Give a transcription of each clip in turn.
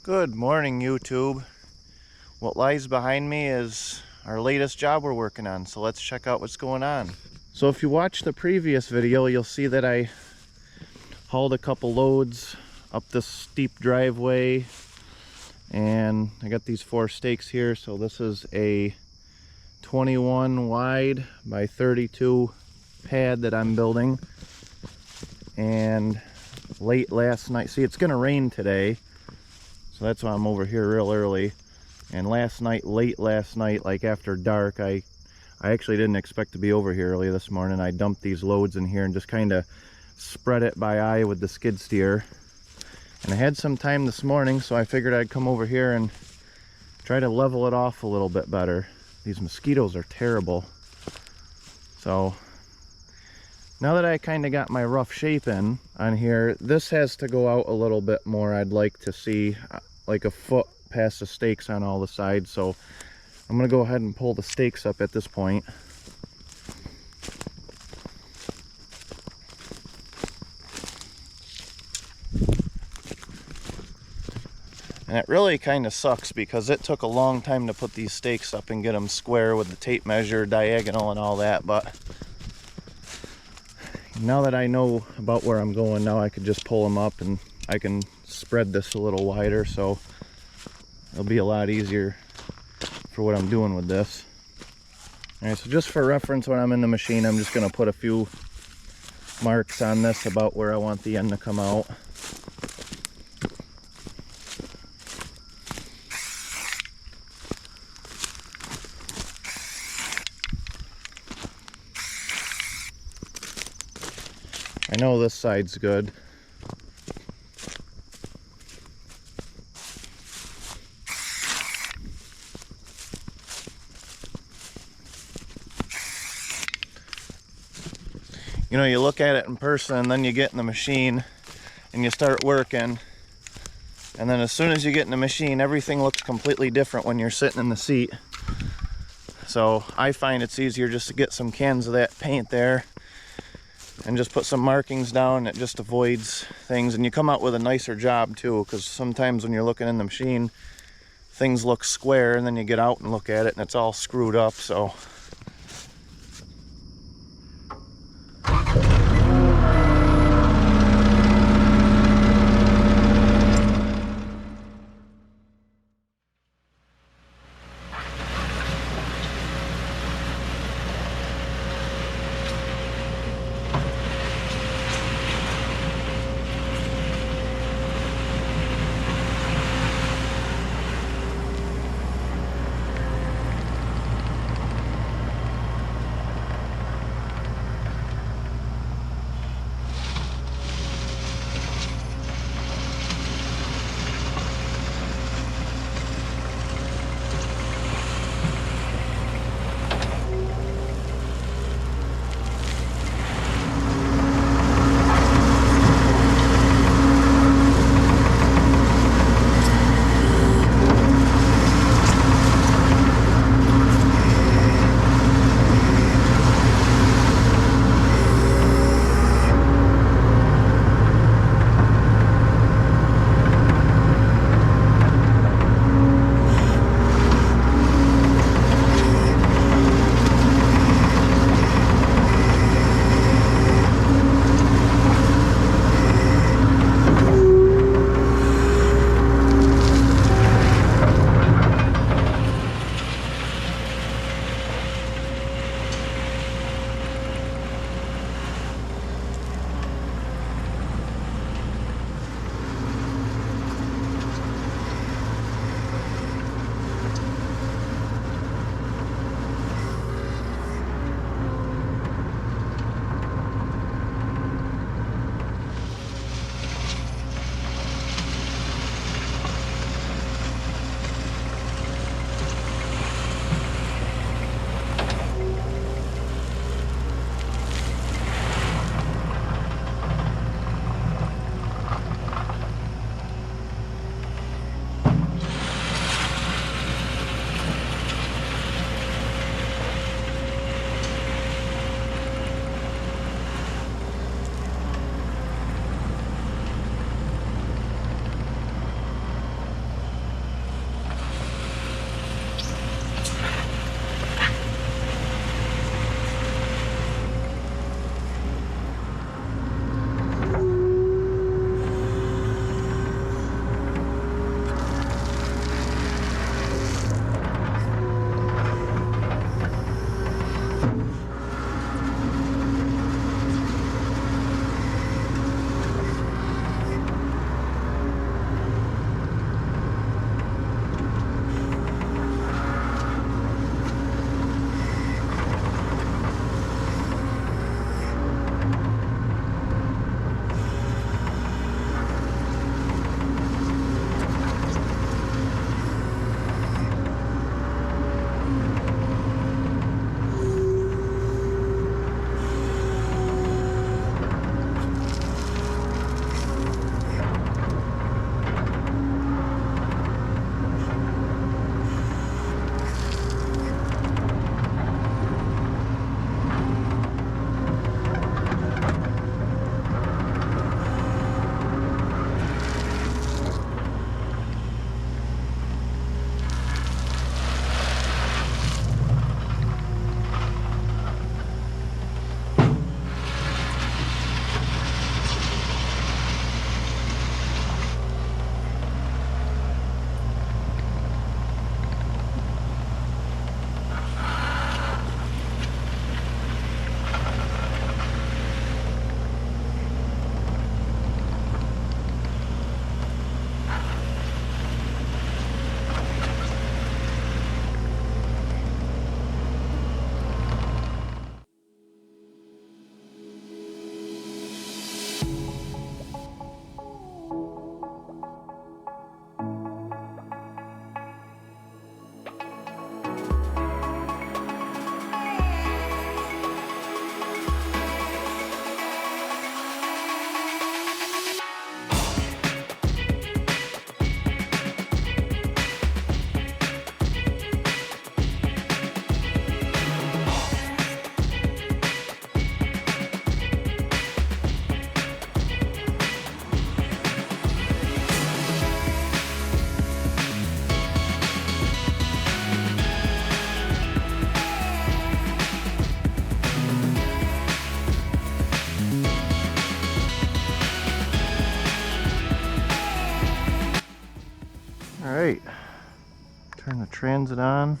Good morning, YouTube. What lies behind me is our latest job we're working on, so let's check out what's going on. So if you watched the previous video, you'll see that I hauled a couple loads up this steep driveway, and I got these 4 stakes here. So this is a 21 wide by 32 pad that I'm building, and late last night, see, it's gonna rain today, so that's why I'm over here real early. And late last night, like after dark, I actually didn't expect to be over here early this morning. I dumped these loads in here and just kind of spread it by eye with the skid steer. And I had some time this morning, so I figured I'd come over here and try to level it off a little bit better. These mosquitoes are terrible. So now that I kind of got my rough shape in on here, this has to go out a little bit more. I'd like to see like a foot past the stakes on all the sides, so I'm gonna go ahead and pull the stakes up at this point. And it really kind of sucks because it took a long time to put these stakes up and get them square with the tape measure, diagonal and all that, but now that I know about where I'm going, now I could just pull them up and I can spread this a little wider, so it'll be a lot easier for what I'm doing with this. Alright, so just for reference, when I'm in the machine, I'm just going to put a few marks on this about where I want the end to come out. I know this side's good. You know, you look at it in person and then you get in the machine and you start working, and then as soon as you get in the machine, everything looks completely different when you're sitting in the seat. So I find it's easier just to get some cans of that paint there and just put some markings down. It just avoids things, and you come out with a nicer job too, because sometimes when you're looking in the machine, things look square and then you get out and look at it and it's all screwed up. So All right, turn the transit on.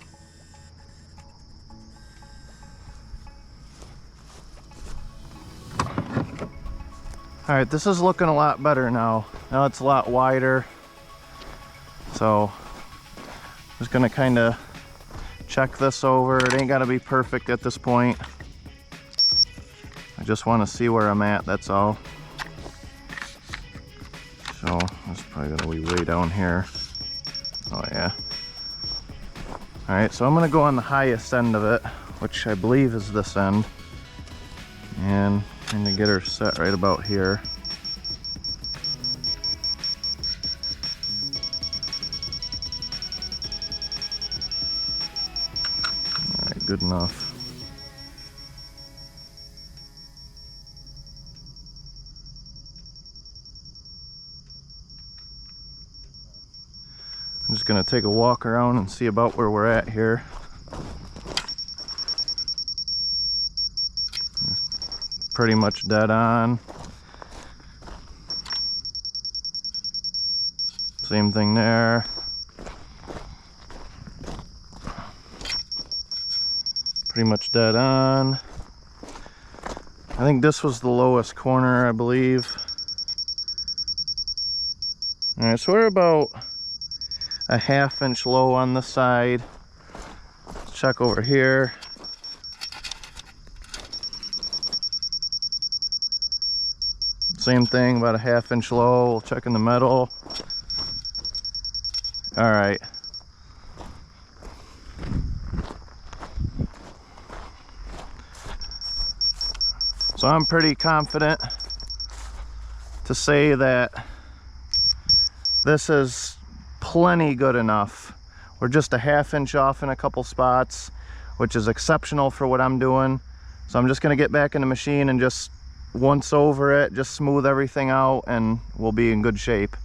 All right, this is looking a lot better now. Now it's a lot wider. So I'm just gonna kind of check this over. It ain't gotta be perfect at this point. I just want to see where I'm at, that's all. So that's probably gonna be way down here. Oh yeah. All right, so I'm gonna go on the highest end of it, which I believe is this end. And I'm gonna get her set right about here. All right, good enough. I'm just gonna take a walk around and see about where we're at here. Pretty much dead on. Same thing there. Pretty much dead on. I think this was the lowest corner, I believe. All right, so we're about a 1/2 inch low on the side. Let's check over here. Same thing, about a 1/2 inch low. We'll check in the metal. All right. So I'm pretty confident to say that this is plenty good enough. We're just a 1/2 inch off in a couple spots, which is exceptional for what I'm doing. So I'm just gonna get back in the machine and just once over it, just smooth everything out, and we'll be in good shape.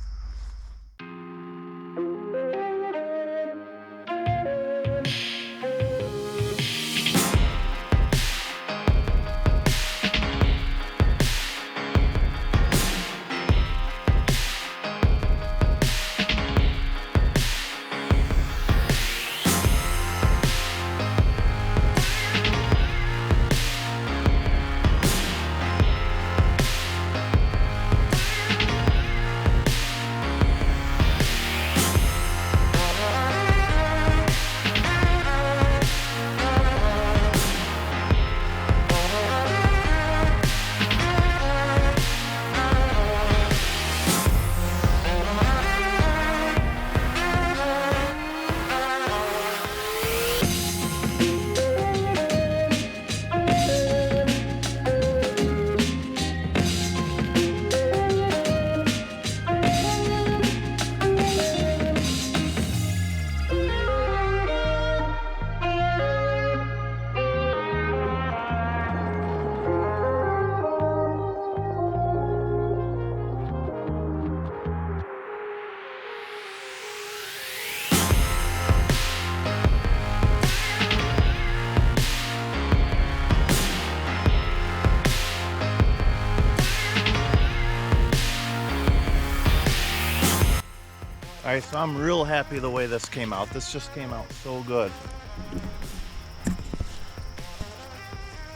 All right, so I'm real happy the way this came out. This just came out so good.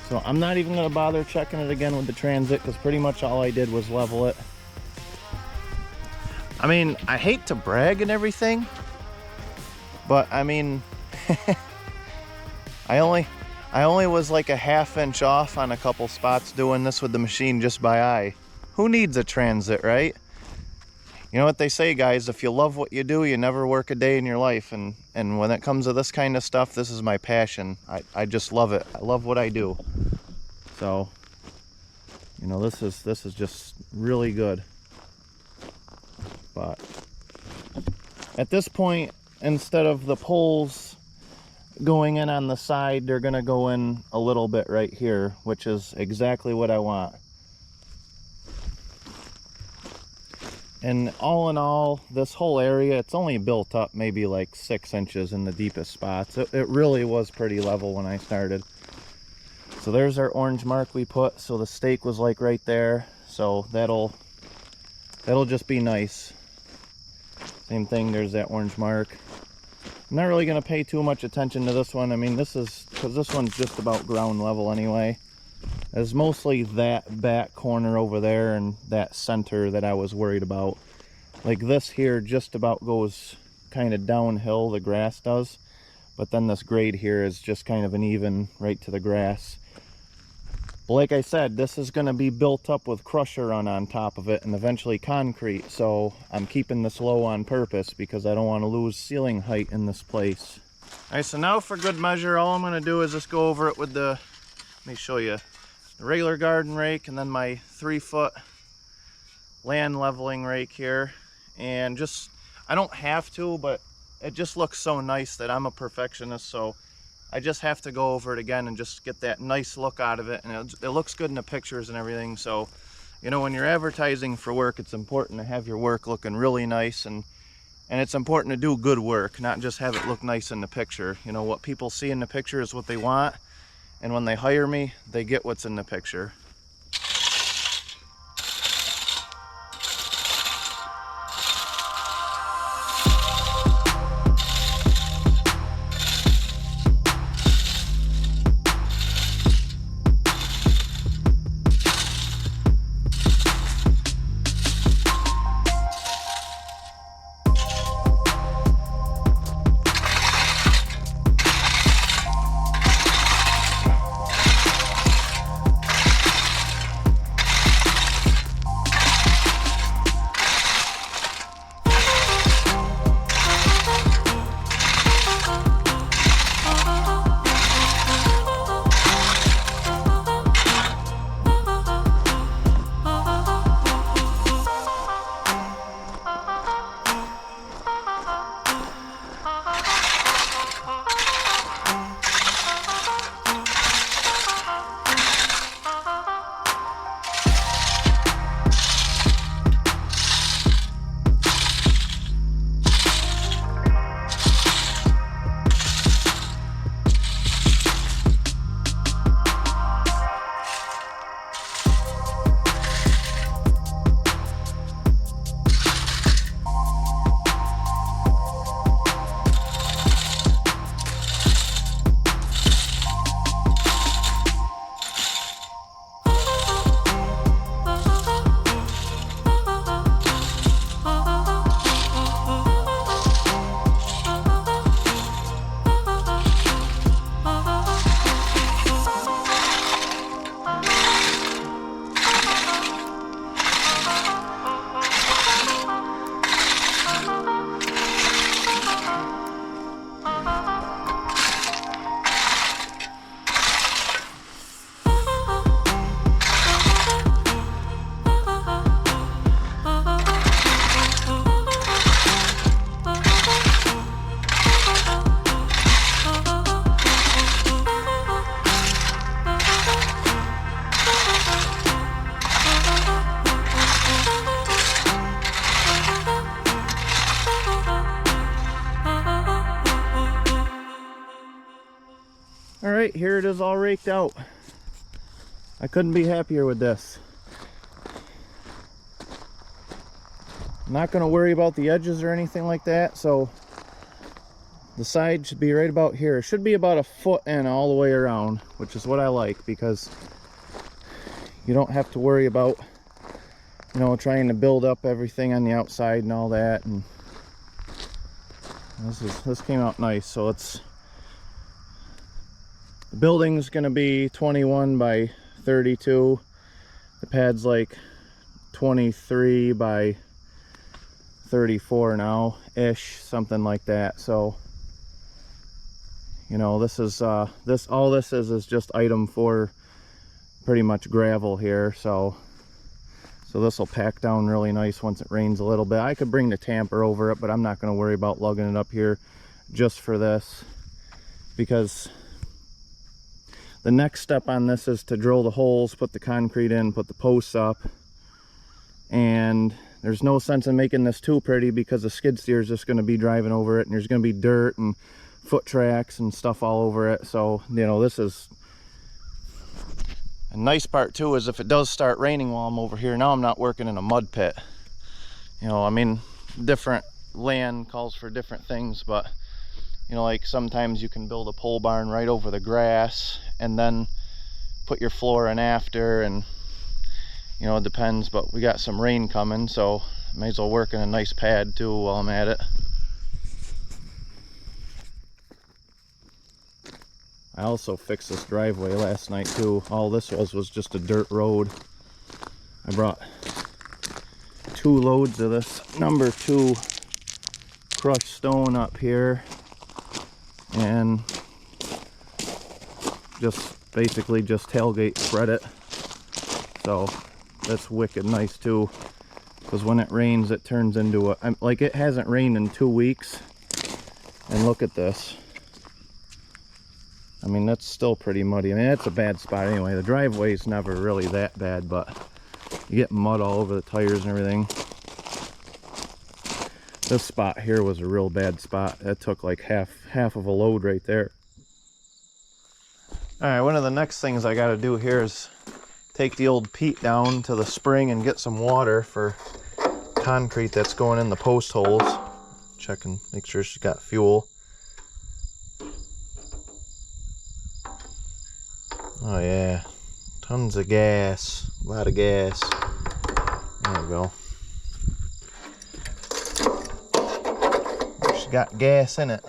So I'm not even gonna bother checking it again with the transit, because pretty much all I did was level it. I mean, I hate to brag and everything, but I mean, I only was like a 1/2 inch off on a couple spots doing this with the machine just by eye. Who needs a transit, right? You know what they say, guys, if you love what you do, you never work a day in your life. And when it comes to this kind of stuff, this is my passion. I just love it. I love what I do. So, you know, this is just really good. But at this point, instead of the poles going in on the side, they're gonna go in a little bit right here, which is exactly what I want. And all in all, this whole area, it's only built up maybe like 6 inches in the deepest spots. It really was pretty level when I started. So there's our orange mark we put. So the stake was like right there. So that'll just be nice. Same thing, there's that orange mark. I'm not really going to pay too much attention to this one. I mean, this is, because this one's just about ground level anyway. It's mostly that back corner over there and that center that I was worried about. Like this here just about goes kind of downhill, the grass does. But then this grade here is just kind of an even right to the grass. But like I said, this is going to be built up with crusher run on top of it and eventually concrete. So I'm keeping this low on purpose because I don't want to lose ceiling height in this place. All right, so now for good measure, all I'm going to do is just go over it with the, let me show you, the regular garden rake and then my 3-foot land leveling rake here. And just, I don't have to, but it just looks so nice that I'm a perfectionist, so I just have to go over it again and just get that nice look out of it. And it looks good in the pictures and everything. So, you know, when you're advertising for work, it's important to have your work looking really nice, and it's important to do good work, not just have it look nice in the picture. You know, what people see in the picture is what they want, and when they hire me, they get what's in the picture. All right, here it is all raked out. I couldn't be happier with this. I'm not going to worry about the edges or anything like that, so the side should be right about here. It should be about a foot in all the way around, which is what I like, because you don't have to worry about, you know, trying to build up everything on the outside and all that. And this came out nice. So it's, the building's gonna be 21 by 32. The pad's like 23 by 34 now ish, something like that. So, you know, this is all this is just item for pretty much gravel here. So this will pack down really nice once it rains a little bit. I could bring the tamper over it, but I'm not going to worry about lugging it up here just for this, because the next step on this is to drill the holes, put the concrete in, put the posts up. And there's no sense in making this too pretty, because the skid steer is just going to be driving over it, and there's going to be dirt and foot tracks and stuff all over it. So, you know, this is a nice part too, is if it does start raining while I'm over here, now I'm not working in a mud pit. You know, I mean, different land calls for different things, but you know, like sometimes you can build a pole barn right over the grass and then put your floor in after, and you know, it depends. But we got some rain coming, so may as well work in a nice pad too while I'm at it. I also fixed this driveway last night too. All this was just a dirt road. I brought 2 loads of this number 2 crushed stone up here and just basically just tailgate spread it. So that's wicked nice too, because when it rains it turns into a, like, it hasn't rained in 2 weeks, and look at this. I mean, that's still pretty muddy. I mean, that's a bad spot anyway. The driveway's never really that bad, but you get mud all over the tires and everything. This spot here was a real bad spot. That took like half of a load right there. All right, one of the next things I got to do here is take the old Pete down to the spring and get some water for concrete that's going in the post holes. Check and make sure she's got fuel. Oh yeah, tons of gas, a lot of gas. There we go. She's got gas in it.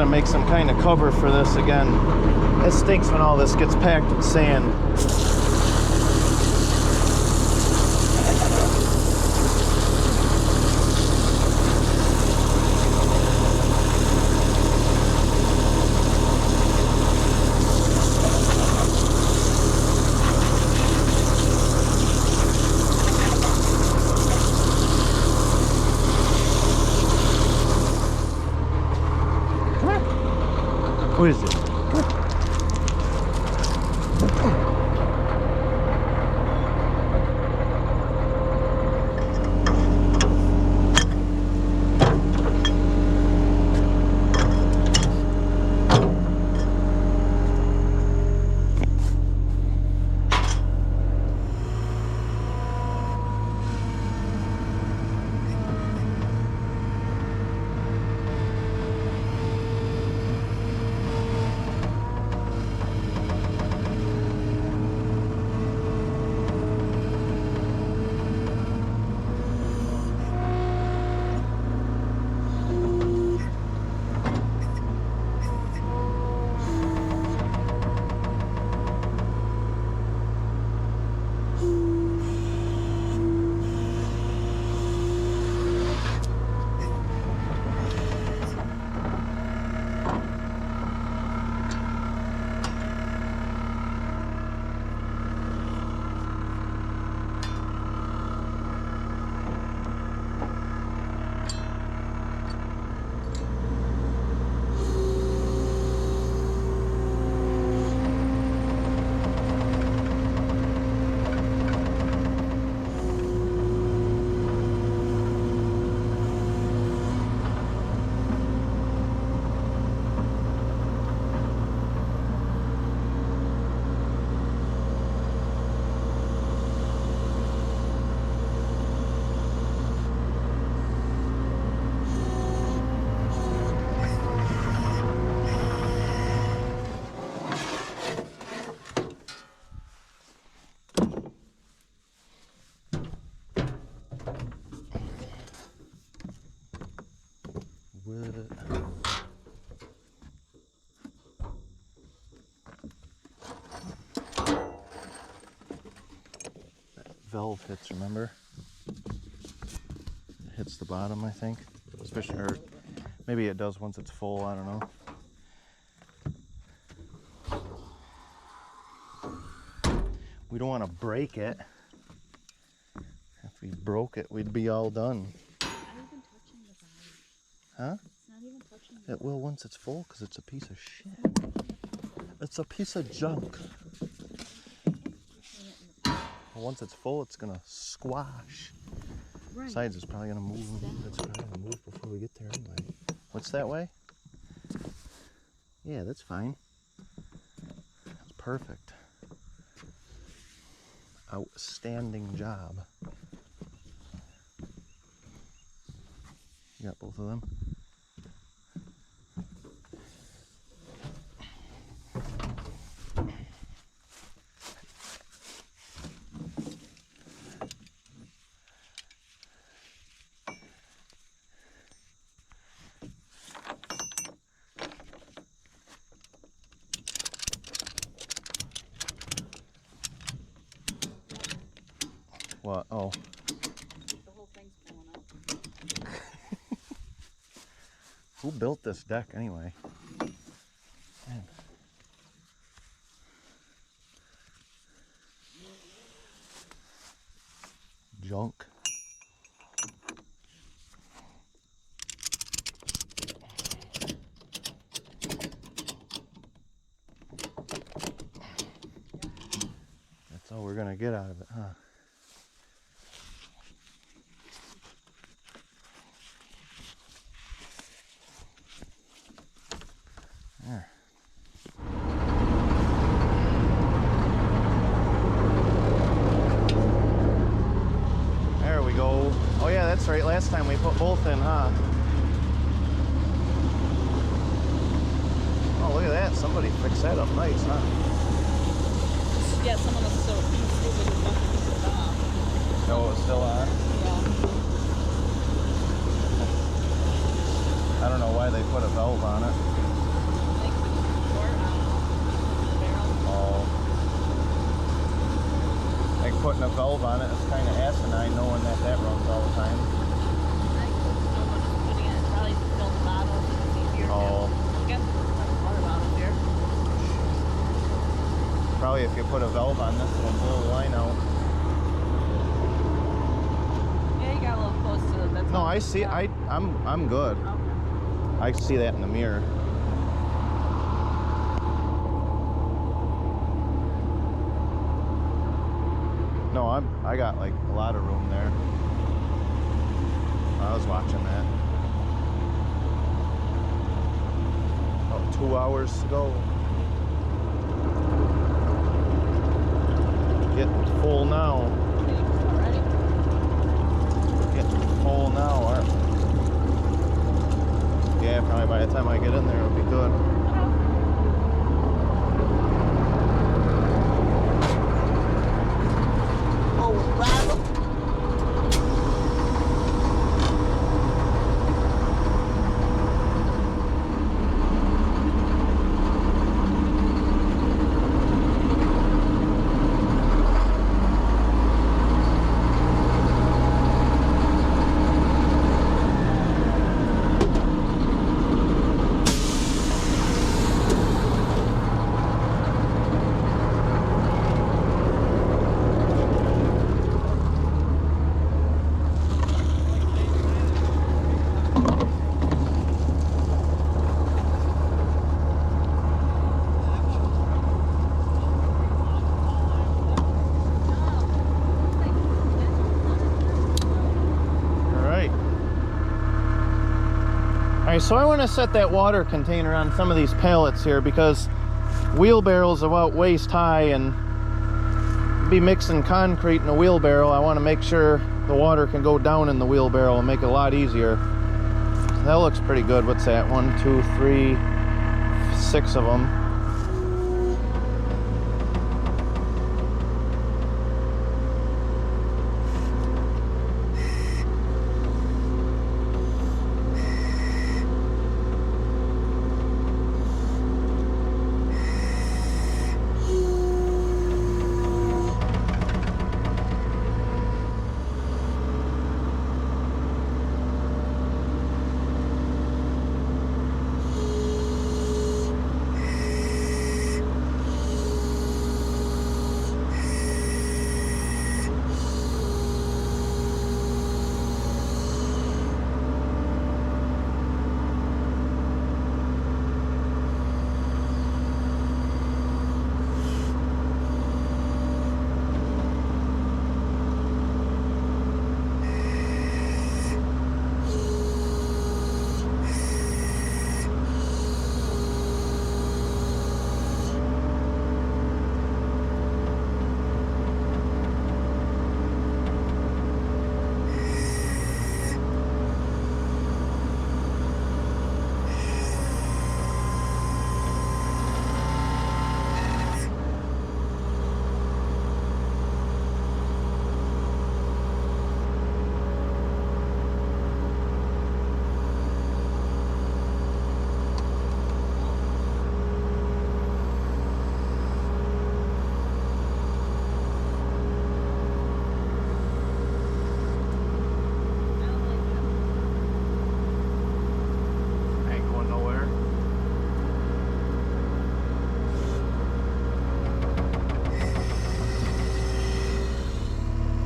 Make some kind of cover for this again. It stinks when all this gets packed with sand. What is it? valve hits, remember? It hits the bottom, I think. Especially, or maybe it does once it's full, I don't know. We don't want to break it. If we broke it, we'd be all done. Not even touching the bottom. Huh? It's not even touching the It will once it's full, because it's a piece of shit. It's a piece of junk. Well, once it's full, it's gonna squash. Right. Besides, it's probably gonna move. It's probably gonna move before we get there anyway. What's that way? Yeah, that's fine. That's perfect. Outstanding job. You got both of them? What? Oh. The whole thing's pulling up. Who built this deck anyway? Man. Junk. That's all we're gonna get out of it, huh? There. There we go. Oh yeah, that's right. Last time we put both in, huh? Oh, look at that. Somebody fixed that up nice, huh? Yeah, someone was so stupid and fucking put it off. Oh, it's still on? Yeah. I don't know why they put a valve on it. Like putting a valve on it is kind of asinine knowing that that runs all the time. I don't know what putting it. Probably fill the bottle. It's easier. Oh. I guess there's water bottles here. Probably if you put a valve on this, it'll blow the line out. Yeah, you got a little close to it. That's No, all. I see. Yeah. I'm good. Okay. I see that in the mirror. No, I got like a lot of room there. I was watching that. About 2 hours to go. Getting full now. Already? Getting full now, aren't we? Yeah, probably by the time I get in there, it'll be good. Oh, rattle. Alright, so I want to set that water container on some of these pallets here because wheelbarrows are about waist high and be mixing concrete in a wheelbarrow. I want to make sure the water can go down in the wheelbarrow and make it a lot easier. That looks pretty good. What's that? 1, 2, 3, 6 of them.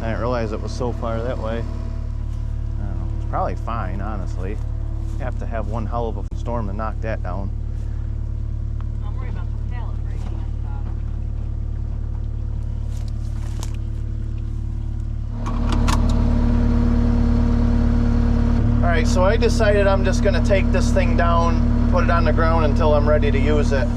I didn't realize it was so far that way. I don't know. It's probably fine, honestly. You have to have one hell of a storm to knock that down. I'm worried about the pallet breaking at the bottom. Alright, so I decided I'm just going to take this thing down, put it on the ground until I'm ready to use it.